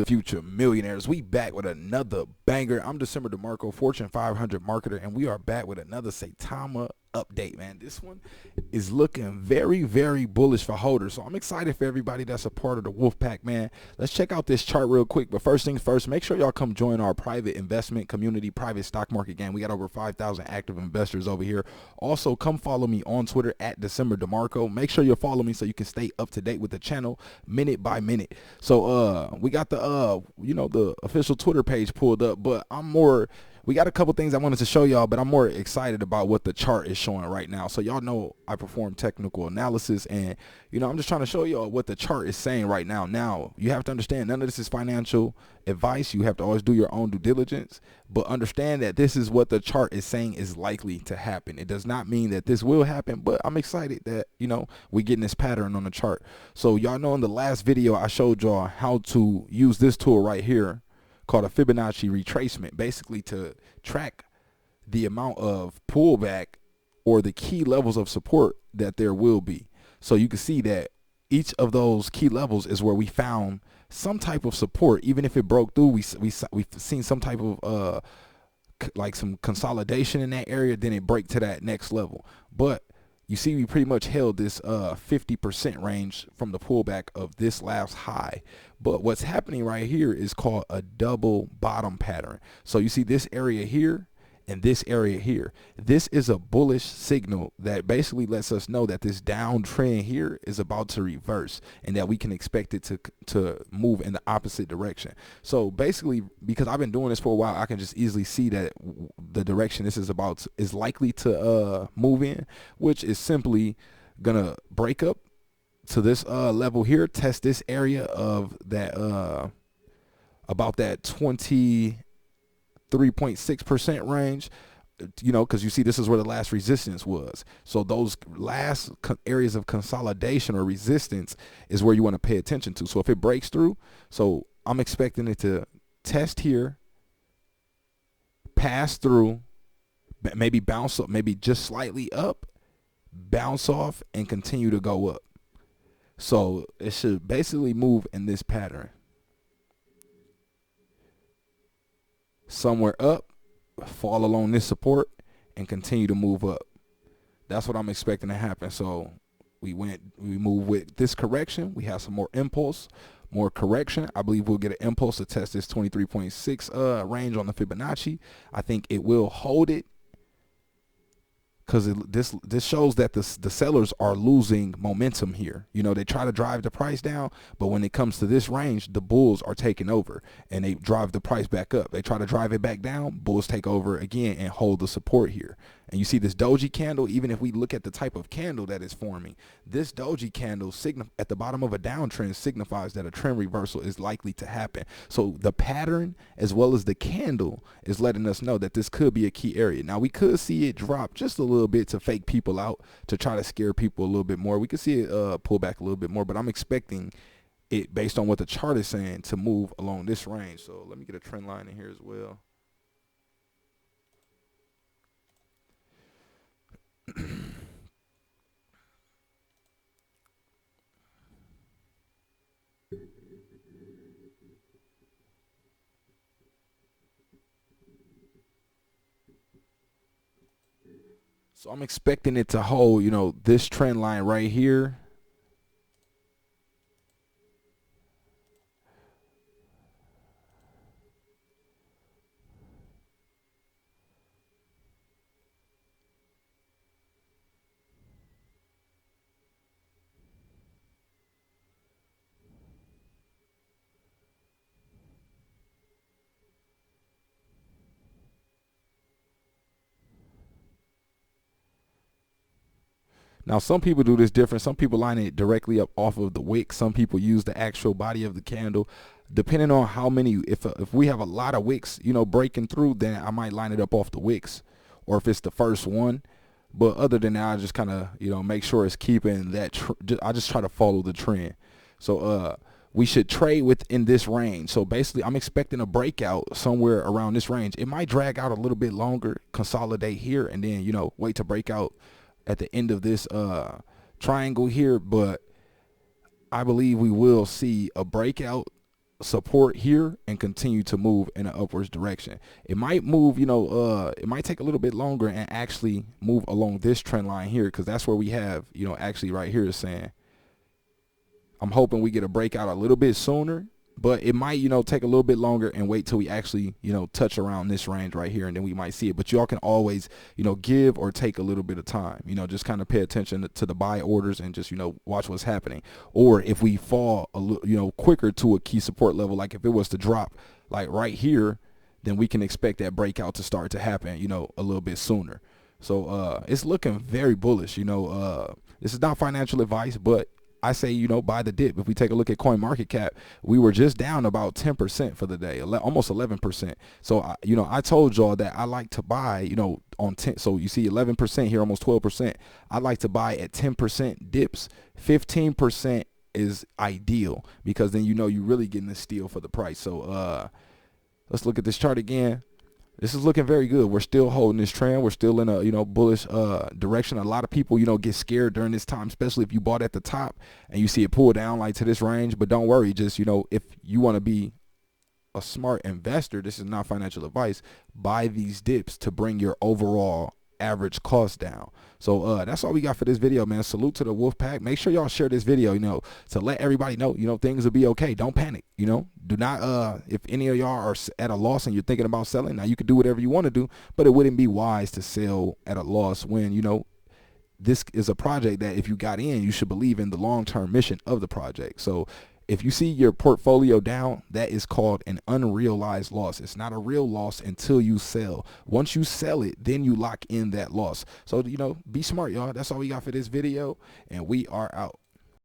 Future millionaires, we back with another banger. I'm DecemberDeMarco, Fortune 500 marketer, and we are back with another Saitama update, man. This one is looking very, very bullish for holders, so I'm excited for everybody that's a part of the wolf pack, man. Let's check out this chart real quick, but first things first, make sure y'all come join our private investment community, private stock market game. We got over 5,000 active investors over here. Also, come follow me on Twitter at DecemberDeMarco. Make sure you follow me so you can stay up to date with the channel minute by minute. So we got the the official Twitter page pulled up, but we got a couple things I wanted to show y'all, but I'm more excited about what the chart is showing right now. So y'all know I perform technical analysis, and I'm just trying to show y'all what the chart is saying right now. Now, you have to understand, none of this is financial advice. You have to always do your own due diligence, but understand that this is what the chart is saying is likely to happen. It does not mean that this will happen, but I'm excited that we getting this pattern on the chart. So y'all know in the last video I showed y'all how to use this tool right here called a Fibonacci retracement, basically to track the amount of pullback or the key levels of support that there will be. So you can see that each of those key levels is where we found some type of support. Even if it broke through, we've seen some type of like some consolidation in that area, then it break to that next level. But you see, we pretty much held this 50% range from the pullback of this last high. But what's happening right here is called a double bottom pattern. So you see this area here and this area here. This is a bullish signal that basically lets us know that this downtrend here is about to reverse and that we can expect it to move in the opposite direction. So basically, because I've been doing this for a while, I can just easily see that the direction this is likely to move in, which is simply gonna break up to this level here, test this area of that about that 23.6% range, because you see this is where the last resistance was. So those last areas of consolidation or resistance is where you want to pay attention to. So if it breaks through, so I'm expecting it to test here, pass through, maybe bounce up, maybe just slightly up, bounce off, and continue to go up. So it should basically move in this pattern. Somewhere up, fall along this support, and continue to move up. That's what I'm expecting to happen. So we move with this correction. We have some more impulse, more correction. I believe we'll get an impulse to test this 23.6 range on the Fibonacci. I think it will hold it, because this shows that the sellers are losing momentum here. They try to drive the price down, but when it comes to this range, the bulls are taking over and they drive the price back up. They try to drive it back down, bulls take over again and hold the support here. And you see this doji candle, even if we look at the type of candle that is forming, this doji candle at the bottom of a downtrend signifies that a trend reversal is likely to happen. So the pattern as well as the candle is letting us know that this could be a key area. Now we could see it drop just a little bit to fake people out, to try to scare people a little bit more. We could see it pull back a little bit more, but I'm expecting it, based on what the chart is saying, to move along this range. So let me get a trend line in here as well. So I'm expecting it to hold, this trend line right here. Now, some people do this different. Some people line it directly up off of the wick. Some people use the actual body of the candle. Depending on how many, if we have a lot of wicks, breaking through, then I might line it up off the wicks, or if it's the first one. But other than that, I just kind of, make sure it's keeping that. I just try to follow the trend. So we should trade within this range. So basically, I'm expecting a breakout somewhere around this range. It might drag out a little bit longer, consolidate here, and then, wait to break out at the end of this triangle here. But I believe we will see a breakout support here and continue to move in an upwards direction. It might move, it might take a little bit longer and actually move along this trend line here, because that's where we have, actually right here is saying, I'm hoping we get a breakout a little bit sooner, but it might, take a little bit longer and wait till we actually, touch around this range right here, and then we might see it. But y'all can always, give or take a little bit of time, just kind of pay attention to the buy orders and just, watch what's happening. Or if we fall a little, quicker to a key support level, like if it was to drop like right here, then we can expect that breakout to start to happen, a little bit sooner. So it's looking very bullish. This is not financial advice, but I say, buy the dip. If we take a look at coin market cap, we were just down about 10% for the day, almost 11%. So, I told y'all that I like to buy, on 10. So you see 11% here, almost 12%. I like to buy at 10% dips. 15% is ideal, because then, you're really getting a steal for the price. So let's look at this chart again. This is looking very good. We're still holding this trend. We're still in a, bullish direction. A lot of people, get scared during this time, especially if you bought at the top and you see it pull down like to this range. But don't worry. Just, if you want to be a smart investor, this is not financial advice. Buy these dips to bring your overall average cost down. So that's all we got for this video, man. Salute to the wolf pack. Make sure y'all share this video, to let everybody know, things will be okay. Don't panic. Do not, if any of y'all are at a loss and you're thinking about selling, now you can do whatever you want to do, but it wouldn't be wise to sell at a loss when, this is a project that if you got in, you should believe in the long-term mission of the project. So if you see your portfolio down, that is called an unrealized loss. It's not a real loss until you sell. Once you sell it, then you lock in that loss. So, be smart, y'all. That's all we got for this video, and we are out.